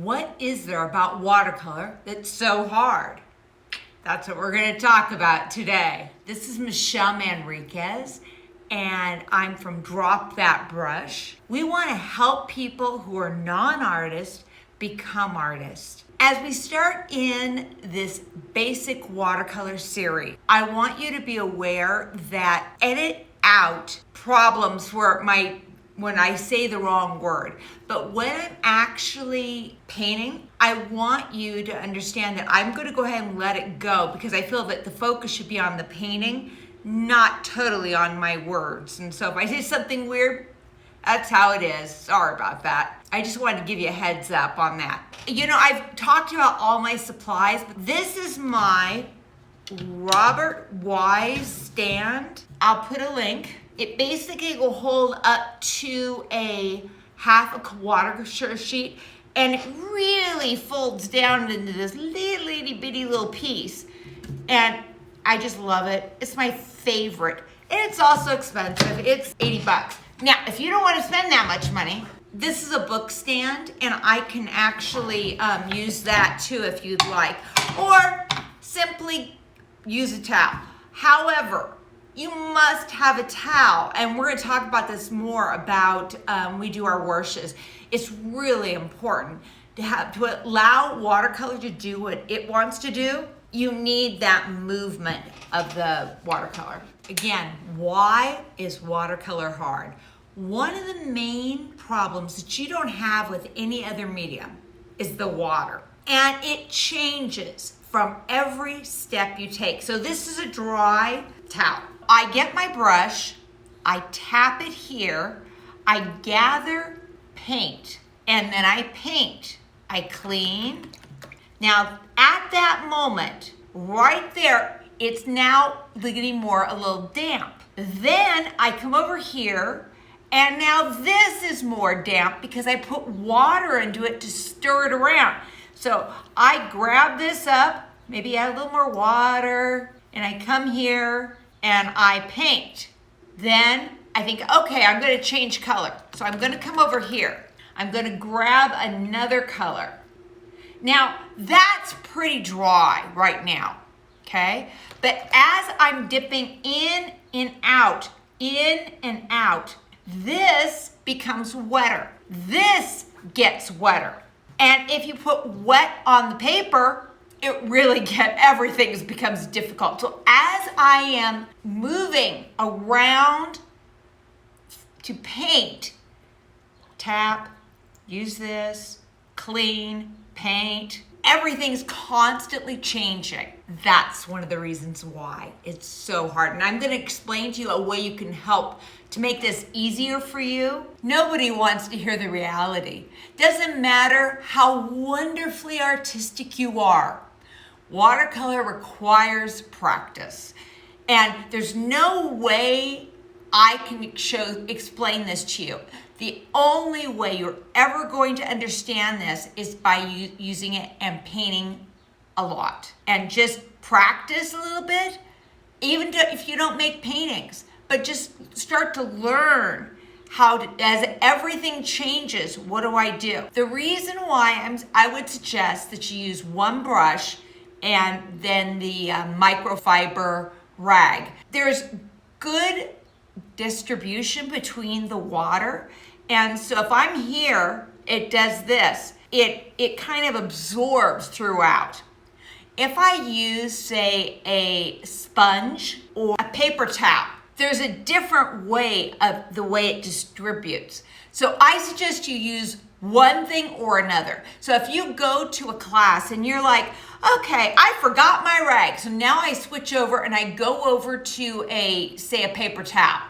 What is there about watercolor that's so hard? That's what we're going to talk about today. This is Michelle Manriquez, and I'm from Drop That Brush. We want to help people who are non-artists become artists. As we start in this basic watercolor series, I want you to be aware that edit out problems where it might when I say the wrong word. But when I'm actually painting, I want you to understand that I'm going to go ahead and let it go because I feel that the focus should be on the painting, not totally on my words. And so if I say something weird, that's how it is. Sorry about that. I just wanted to give you a heads up on that. You know, I've talked about all my supplies, but this is my Robert Wise stand. I'll put a link. It basically will hold up to a half a watercolor sheet, and it really folds down into this little itty bitty little piece. And I just love it. It's my favorite. And it's also expensive. It's 80 bucks. Now, if you don't want to spend that much money, this is a book stand, and I can actually use that too if you'd like, or simply use a towel. However, you must have a towel, and we're going to talk about this more about we do our washes. It's really important to allow watercolor to do what it wants to do. You need that movement of the watercolor. Again, why is watercolor hard? One of the main problems that you don't have with any other medium is the water, and it changes from every step you take. So this is a dry towel. I get my brush, I tap it here, I gather paint, and then I paint. I clean. Now, at that moment, right there, it's now getting more a little damp. Then I come over here, and now this is more damp because I put water into it to stir it around. So I grab this up, maybe add a little more water, and I come here, and I paint. Then I think, okay, I'm gonna change color. So I'm gonna come over here. I'm gonna grab another color. Now, that's pretty dry right now, okay? But as I'm dipping in and out, this becomes wetter. This gets wetter. And if you put wet on the paper, it really everything becomes difficult. So as I am moving around to paint, tap, use this, clean, paint, everything's constantly changing. That's one of the reasons why it's so hard. And I'm gonna explain to you a way you can help to make this easier for you. Nobody wants to hear the reality. Doesn't matter how wonderfully artistic you are. Watercolor requires practice. And there's no way I can explain this to you. The only way you're ever going to understand this is by using it and painting a lot. And just practice a little bit, even if you don't make paintings, but just start to learn how to, as everything changes, what do I do? The reason why I would suggest that you use one brush and then the microfiber rag. There's good distribution between the water, and so if I'm here, it does this. It kind of absorbs throughout. If I use, say, a sponge or a paper towel, there's a different way of the way it distributes. So I suggest you use one thing or another. So if you go to a class and you're like, okay, I forgot my rag. So now I switch over and I go over to say a paper towel,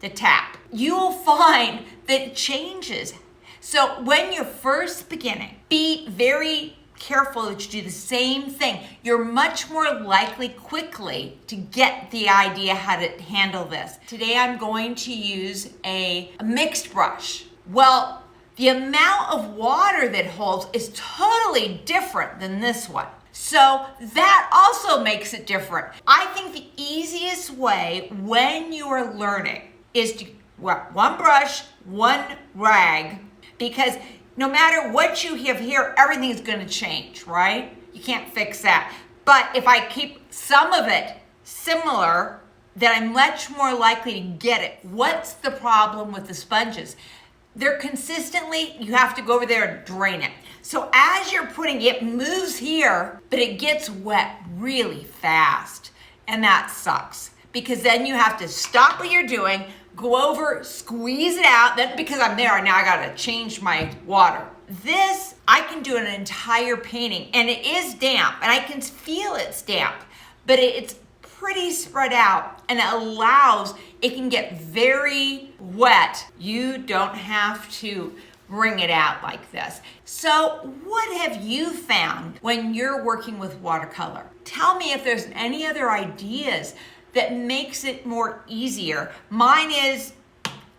the tap. You'll find that it changes. So when you're first beginning, be very careful that you do the same thing. You're much more likely quickly to get the idea how to handle this. Today I'm going to use a mixed brush. Well, the amount of water that holds is totally different than this one. So that also makes it different. I think the easiest way when you are learning is to one brush, one rag, because no matter what you have here, everything's going to change, right? You can't fix that. But if I keep some of it similar, then I'm much more likely to get it. What's the problem with the sponges? They're consistently, you have to go over there and drain it. So as you're putting it, moves here, but it gets wet really fast. And that sucks, because then you have to stop what you're doing, go over, squeeze it out. Then because I'm there, now I gotta change my water. This, I can do an entire painting, and it is damp, and I can feel it's damp, but it's pretty spread out, and it can get very wet. You don't have to wring it out like this. So what have you found when you're working with watercolor? Tell me if there's any other ideas that makes it more easier. Mine is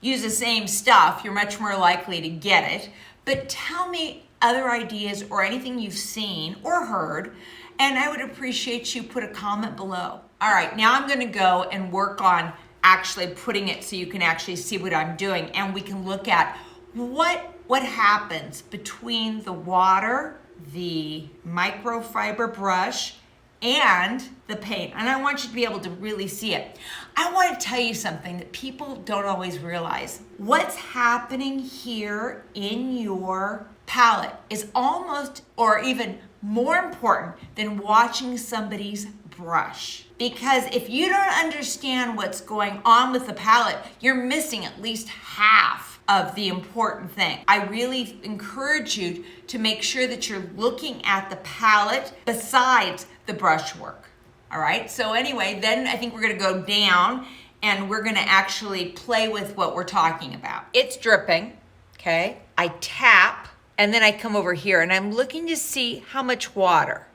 use the same stuff. You're much more likely to get it. But tell me other ideas or anything you've seen or heard, and I would appreciate you put a comment below. All right, now I'm gonna go and work on actually putting it so you can actually see what I'm doing, and we can look at what happens between the water, the microfiber brush, and the paint. And I want you to be able to really see it. I want to tell you something that people don't always realize. What's happening here in your palette is almost or even more important than watching somebody's brush. Because if you don't understand what's going on with the palette, you're missing at least half of the important thing. I really encourage you to make sure that you're looking at the palette besides the brush work. All right, so anyway, then I think we're gonna go down and we're gonna actually play with what we're talking about. It's dripping, okay? I tap, and then I come over here and I'm looking to see how much water.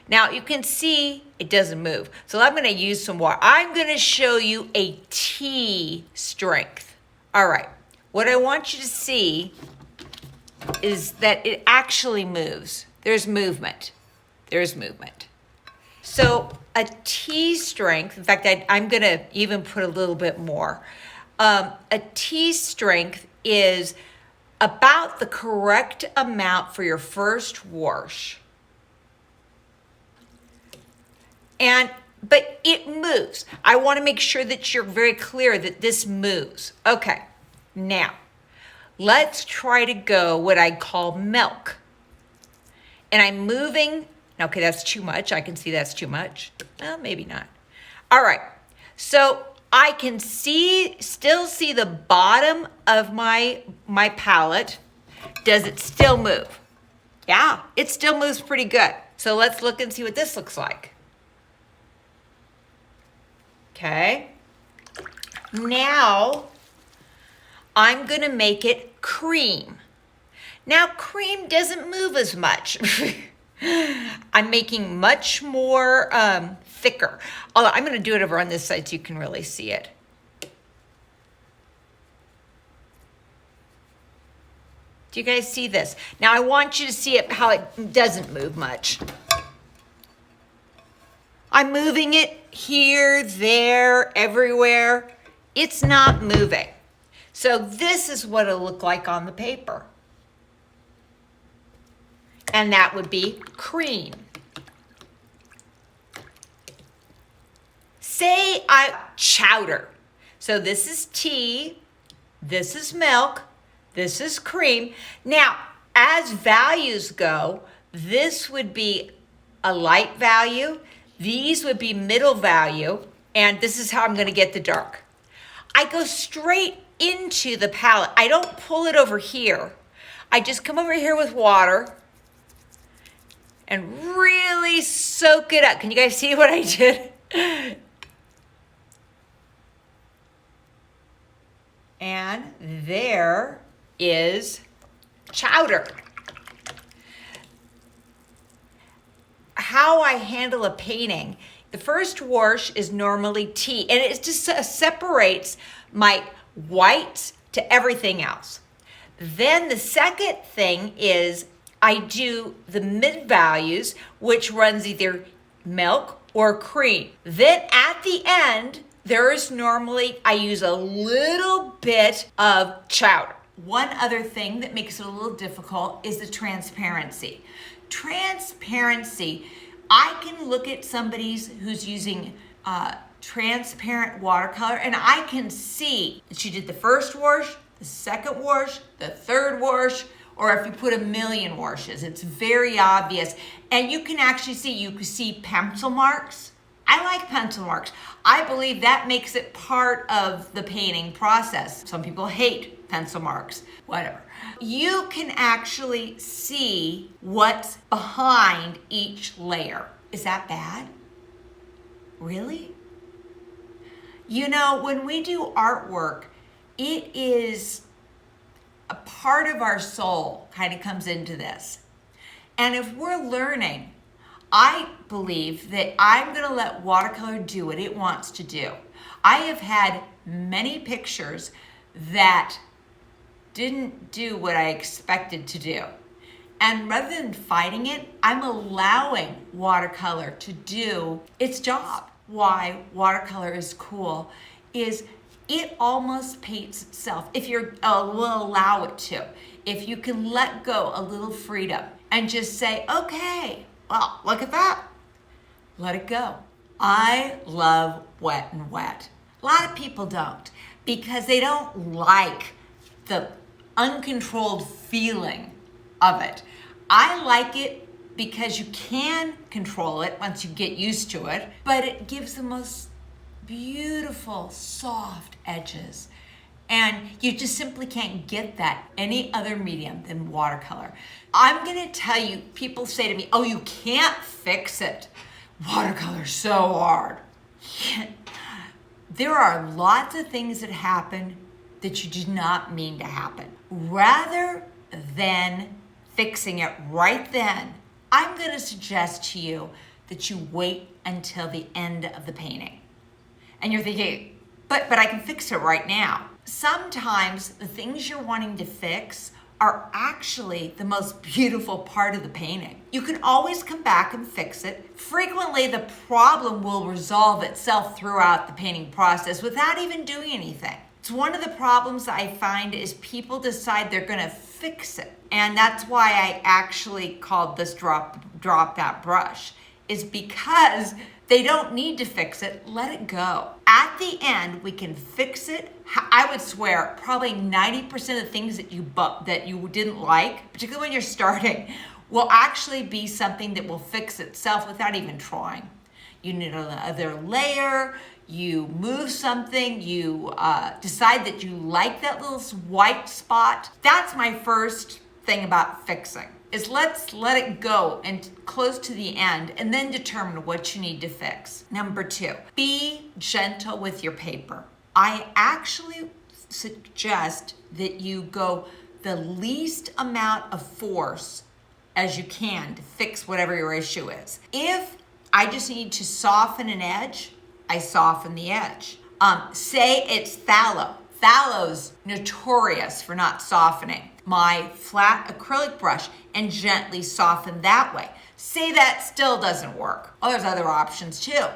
Now you can see it doesn't move. So I'm gonna use some water. I'm gonna show you a T strength. All right, what I want you to see is that it actually moves. There's movement. There's movement. So a T strength, in fact, I'm gonna even put a little bit more. A T strength is about the correct amount for your first wash. But it moves. I wanna make sure that you're very clear that this moves. Okay, now, let's try to go what I call milk. And I'm moving. Okay, that's too much. I can see that's too much. Well, maybe not. All right, so I can still see the bottom of my palette. Does it still move? Yeah, it still moves pretty good. So let's look and see what this looks like. Okay, now I'm gonna make it cream. Now cream doesn't move as much. I'm making much more thicker. Although I'm gonna do it over on this side so you can really see it. Do you guys see this? Now I want you to see it how it doesn't move much. I'm moving it here, there, everywhere. It's not moving. So this is what it'll look like on the paper. And that would be cream. Say chowder. So this is tea, this is milk, this is cream. Now, as values go, this would be a light value, these would be middle value, and this is how I'm gonna get the dark. I go straight into the palette. I don't pull it over here. I just come over here with water and really soak it up. Can you guys see what I did? And there is chowder. How I handle a painting, the first wash is normally tea, and it just separates my whites to everything else. Then the second thing is I do the mid values, which runs either milk or cream. Then at the end, there is normally, I use a little bit of chowder. One other thing that makes it a little difficult is the transparency. Transparency, I can look at somebody's who's using transparent watercolor and I can see that she did the first wash, the second wash, the third wash, or if you put a million washes, it's very obvious. And you can actually see, you can see pencil marks. I like pencil marks. I believe that makes it part of the painting process. Some people hate pencil marks, whatever. You can actually see what's behind each layer. Is that bad? Really? You know, when we do artwork, it is a part of our soul kind of comes into this. And if we're learning, I believe that I'm going to let watercolor do what it wants to do. I have had many pictures that didn't do what I expected to do. And rather than fighting it, I'm allowing watercolor to do its job. Why watercolor is cool is it almost paints itself if you will allow it to. If you can let go a little freedom and just say, okay, well, look at that. Let it go. I love wet and wet. A lot of people don't because they don't like the uncontrolled feeling of it. I like it because you can control it once you get used to it, but it gives the most beautiful, soft edges. And you just simply can't get that any other medium than watercolor. I'm gonna tell you, people say to me, oh, you can't fix it. Watercolor's so hard. There are lots of things that happen that you did not mean to happen. Rather than fixing it right then, I'm gonna suggest to you that you wait until the end of the painting. And you're thinking, but I can fix it right now. Sometimes the things you're wanting to fix are actually the most beautiful part of the painting. You can always come back and fix it. Frequently, the problem will resolve itself throughout the painting process without even doing anything. It's one of the problems I find is people decide they're gonna fix it. And that's why I actually called this drop that brush, is because they don't need to fix it, let it go. At the end, we can fix it. I would swear probably 90% of the things that you didn't like, particularly when you're starting, will actually be something that will fix itself without even trying. You need another layer, you move something, you decide that you like that little white spot. That's my first thing about fixing, is let's let it go and close to the end and then determine what you need to fix. Number 2, be gentle with your paper. I actually suggest that you go the least amount of force as you can to fix whatever your issue is. If I just need to soften an edge, I soften the edge. Say it's phthalo. Phthalo's notorious for not softening. My flat acrylic brush and gently soften that way. Say that still doesn't work. Oh, there's other options too.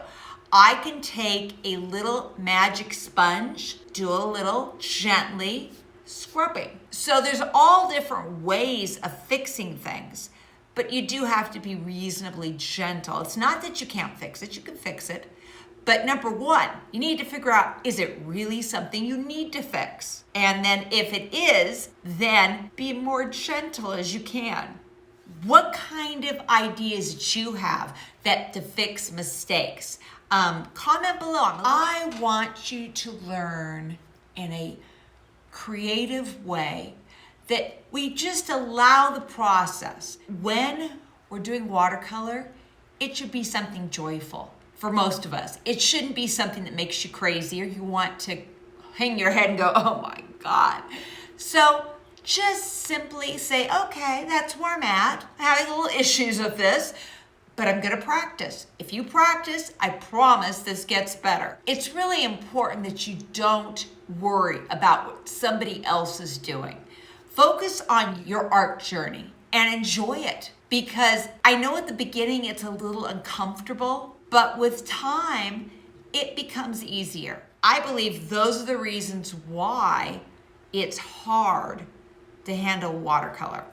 I can take a little magic sponge, do a little gently scrubbing. So there's all different ways of fixing things, but you do have to be reasonably gentle. It's not that you can't fix it, you can fix it. But number 1, you need to figure out, is it really something you need to fix? And then if it is, then be more gentle as you can. What kind of ideas do you have to fix mistakes? Comment below. I want you to learn in a creative way that we just allow the process. When we're doing watercolor, it should be something joyful. For most of us, it shouldn't be something that makes you crazy or you want to hang your head and go, oh my God. So just simply say, okay, that's where I'm at. I'm having little issues with this, but I'm gonna practice. If you practice, I promise this gets better. It's really important that you don't worry about what somebody else is doing. Focus on your art journey and enjoy it, because I know at the beginning it's a little uncomfortable, but with time, it becomes easier. I believe those are the reasons why it's hard to handle watercolor.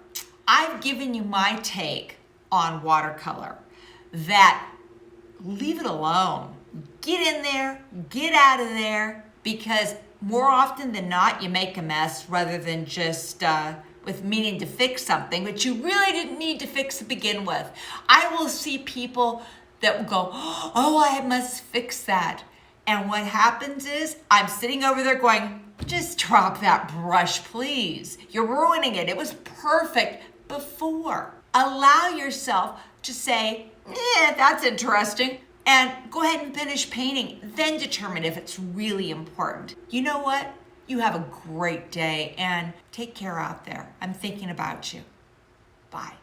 I've given you my take on watercolor, that leave it alone. Get in there, get out of there, because more often than not, you make a mess rather than just with meaning to fix something, but you really didn't need to fix to begin with. I will see people that will go, oh, I must fix that. And what happens is I'm sitting over there going, just drop that brush, please. You're ruining it. It was perfect before. Allow yourself to say, that's interesting, and go ahead and finish painting. Then determine if it's really important. You know what? You have a great day, and take care out there. I'm thinking about you. Bye.